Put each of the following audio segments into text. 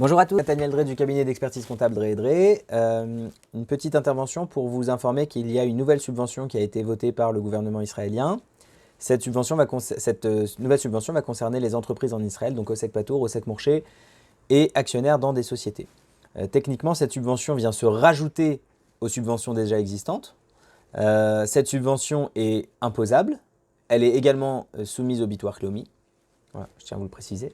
Bonjour à tous, Nathaniel Drey du cabinet d'expertise comptable Drey & Drey. Une petite intervention pour vous informer qu'il y a une nouvelle subvention qui a été votée par le gouvernement israélien. Cette nouvelle subvention va concerner les entreprises en Israël, donc Osek Patour, Osek Morché et actionnaires dans des sociétés. Techniquement, cette subvention vient se rajouter aux subventions déjà existantes. Cette subvention est imposable. Elle est également soumise au bitoire Cléomi. Voilà, je tiens à vous le préciser.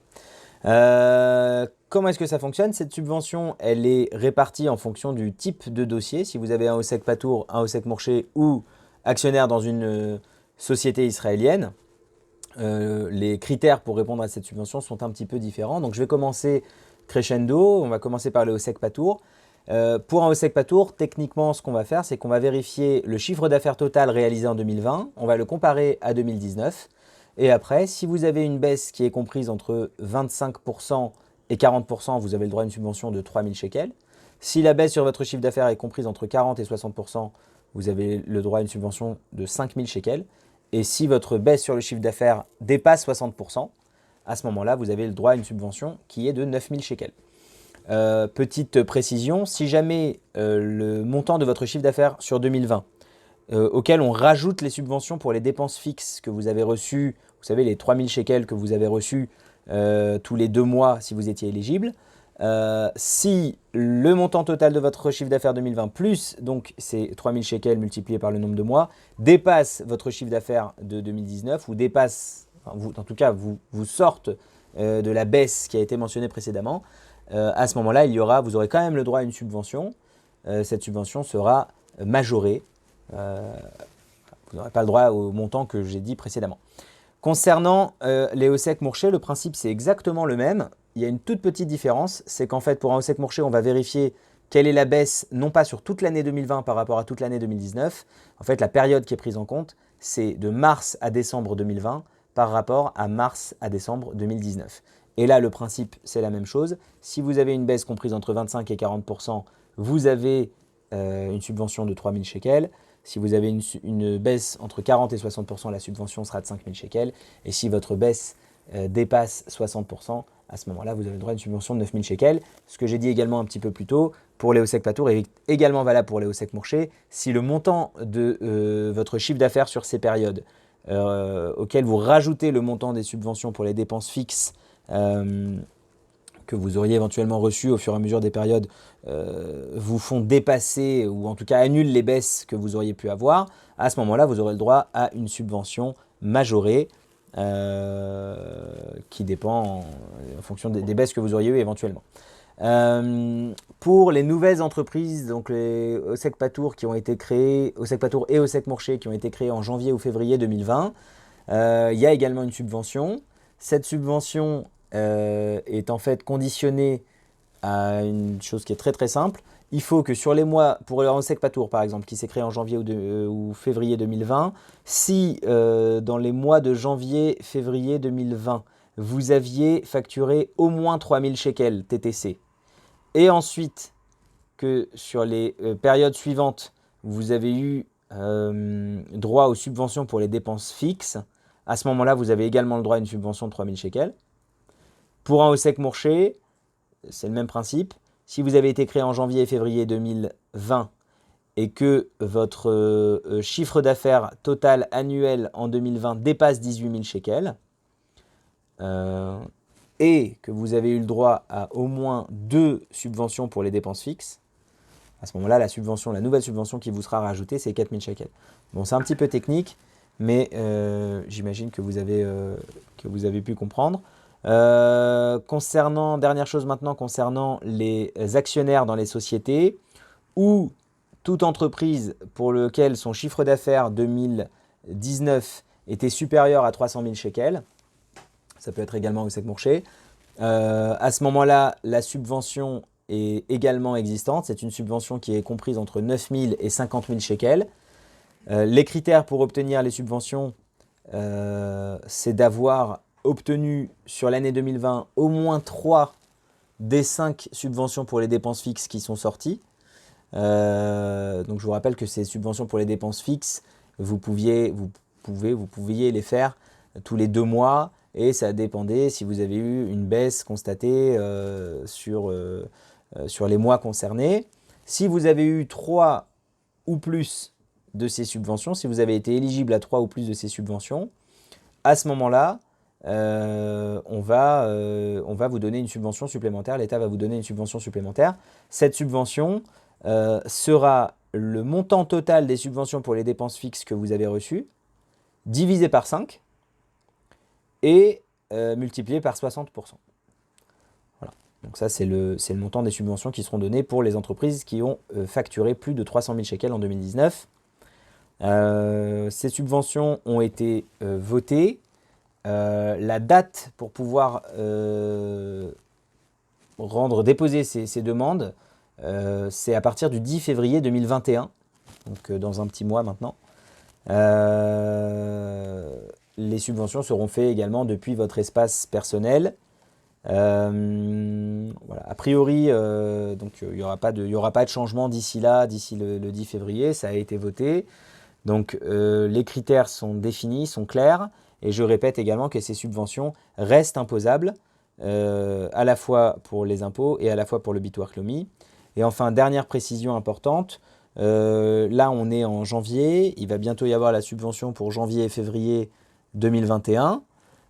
Comment est-ce que ça fonctionne? Cette subvention, elle est répartie en fonction du type de dossier. Si vous avez un Osek Patour, un Osek Morché ou actionnaire dans une société israélienne, les critères pour répondre à cette subvention sont un petit peu différents. Donc je vais commencer crescendo, on va commencer par le Osek Patour. Pour un Osek Patour, techniquement, ce qu'on va faire, c'est qu'on va vérifier le chiffre d'affaires total réalisé en 2020, on va le comparer à 2019. Et après, si vous avez une baisse qui est comprise entre 25% et 40%, vous avez le droit à une subvention de 3 000 shekels. Si la baisse sur votre chiffre d'affaires est comprise entre 40 et 60%, vous avez le droit à une subvention de 5 000 shekels. Et si votre baisse sur le chiffre d'affaires dépasse 60%, à ce moment-là, vous avez le droit à une subvention qui est de 9 000 shekels. Petite précision, si jamais le montant de votre chiffre d'affaires sur 2020, auquel on rajoute les subventions pour les dépenses fixes que vous avez reçues, vous savez les 3 000 shekels que vous avez reçus tous les 2 mois si vous étiez éligible, si le montant total de votre chiffre d'affaires 2020 plus donc ces 3 000 shekels multipliés par le nombre de mois dépasse votre chiffre d'affaires de 2019 ou dépasse, en tout cas vous sorte de la baisse qui a été mentionnée précédemment, à ce moment-là vous aurez quand même le droit à une subvention. Cette subvention sera majorée. Vous n'aurez pas le droit au montant que j'ai dit précédemment. Concernant les Osek Morché, le principe c'est exactement le même. Il y a une toute petite différence, c'est qu'en fait pour un Osek Morché, on va vérifier quelle est la baisse, non pas sur toute l'année 2020 par rapport à toute l'année 2019. En fait, la période qui est prise en compte, c'est de mars à décembre 2020 par rapport à mars à décembre 2019. Et là, le principe, c'est la même chose. Si vous avez une baisse comprise entre 25 et 40%, vous avez une subvention de 3 000 shekels. Si vous avez une baisse entre 40 et 60%, la subvention sera de 5 000 shekels. Et si votre baisse dépasse 60%, à ce moment-là, vous avez le droit à une subvention de 9 000 shekels. Ce que j'ai dit également un petit peu plus tôt, pour les Osek Patour est également valable pour les Osek Morché. Si le montant de votre chiffre d'affaires sur ces périodes, auquel vous rajoutez le montant des subventions pour les dépenses fixes, que vous auriez éventuellement reçues au fur et à mesure des périodes, vous font dépasser ou en tout cas annulent les baisses que vous auriez pu avoir, à ce moment-là, vous aurez le droit à une subvention majorée qui dépend en fonction des baisses que vous auriez eues éventuellement. Pour les nouvelles entreprises, donc les Osek Patour qui ont été créées, Osek Patour et Osek Morché qui ont été créés en janvier ou février 2020, il y a également une subvention. Cette subvention est en fait conditionnée à une chose qui est très très simple. Il faut que sur les mois, pour le Osek Patour par exemple, qui s'est créé en janvier ou février 2020, si dans les mois de janvier, février 2020, vous aviez facturé au moins 3 000 shekels TTC, et ensuite que sur les périodes suivantes, vous avez eu droit aux subventions pour les dépenses fixes, à ce moment-là, vous avez également le droit à une subvention de 3 000 shekels. Pour un Osek Morché, c'est le même principe. Si vous avez été créé en janvier et février 2020 et que votre chiffre d'affaires total annuel en 2020 dépasse 18 000 shekels, et que vous avez eu le droit à au moins 2 subventions pour les dépenses fixes, à ce moment-là, la nouvelle subvention qui vous sera rajoutée, c'est 4 000 shekels. Bon, c'est un petit peu technique, mais j'imagine que vous avez pu comprendre. Dernière chose maintenant, concernant les actionnaires dans les sociétés ou toute entreprise pour laquelle son chiffre d'affaires 2019 était supérieur à 300 000 shekels, ça peut être également Osek Morché, à ce moment-là, la subvention est également existante. C'est une subvention qui est comprise entre 9 000 et 50 000 shekels. Les critères pour obtenir les subventions, c'est d'avoir obtenu sur l'année 2020 au moins 3 des 5 subventions pour les dépenses fixes qui sont sorties. Donc je vous rappelle que ces subventions pour les dépenses fixes, vous pouviez les faire tous les 2 mois et ça dépendait si vous avez eu une baisse constatée sur les mois concernés. Si vous avez eu 3 ou plus de ces subventions, si vous avez été éligible à 3 ou plus de ces subventions, à ce moment-là, on va vous donner une subvention supplémentaire, l'État va vous donner une subvention supplémentaire. Cette subvention sera le montant total des subventions pour les dépenses fixes que vous avez reçues, divisé par 5 et multiplié par 60%. Voilà. Donc ça, c'est le montant des subventions qui seront données pour les entreprises qui ont facturé plus de 300 000 shekels en 2019. Ces subventions ont été votées. La date pour pouvoir déposer ces demandes, c'est à partir du 10 février 2021, donc dans un petit mois maintenant. Les subventions seront faites également depuis votre espace personnel. Voilà. A priori, donc, il n'y aura pas de changement d'ici là, d'ici le 10 février, ça a été voté. Donc les critères sont définis, sont clairs. Et je répète également que ces subventions restent imposables, à la fois pour les impôts et à la fois pour le Bitoach Leumi. Et enfin, dernière précision importante, là on est en janvier, il va bientôt y avoir la subvention pour janvier et février 2021.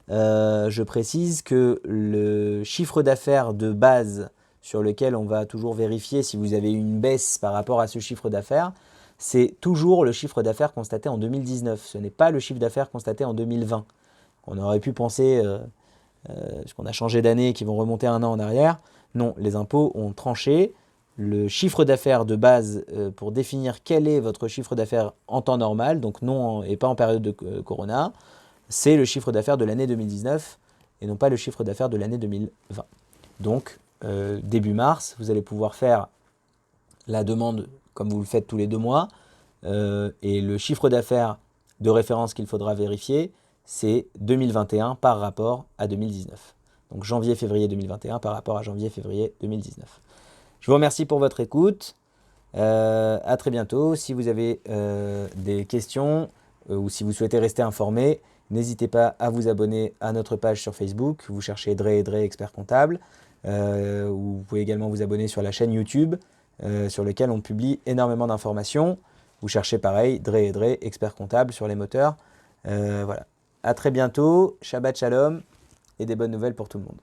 Je précise que le chiffre d'affaires de base sur lequel on va toujours vérifier si vous avez une baisse par rapport à ce chiffre d'affaires, c'est toujours le chiffre d'affaires constaté en 2019. Ce n'est pas le chiffre d'affaires constaté en 2020. On aurait pu penser, parce qu'on a changé d'année, qu'ils vont remonter un an en arrière. Non, les impôts ont tranché. Le chiffre d'affaires de base pour définir quel est votre chiffre d'affaires en temps normal, donc non et pas en période de Corona, c'est le chiffre d'affaires de l'année 2019 et non pas le chiffre d'affaires de l'année 2020. Donc, début mars, vous allez pouvoir faire la demande comme vous le faites tous les 2 mois, et le chiffre d'affaires de référence qu'il faudra vérifier, c'est 2021 par rapport à 2019. Donc janvier-février 2021 par rapport à janvier-février 2019. Je vous remercie pour votre écoute. À très bientôt. Si vous avez des questions ou si vous souhaitez rester informé, n'hésitez pas à vous abonner à notre page sur Facebook. Vous cherchez Dre Expert Comptable. Vous pouvez également vous abonner sur la chaîne YouTube sur laquelle on publie énormément d'informations. Vous cherchez pareil, Dre Expert Comptable sur les moteurs. Voilà. À très bientôt. Shabbat Shalom et des bonnes nouvelles pour tout le monde.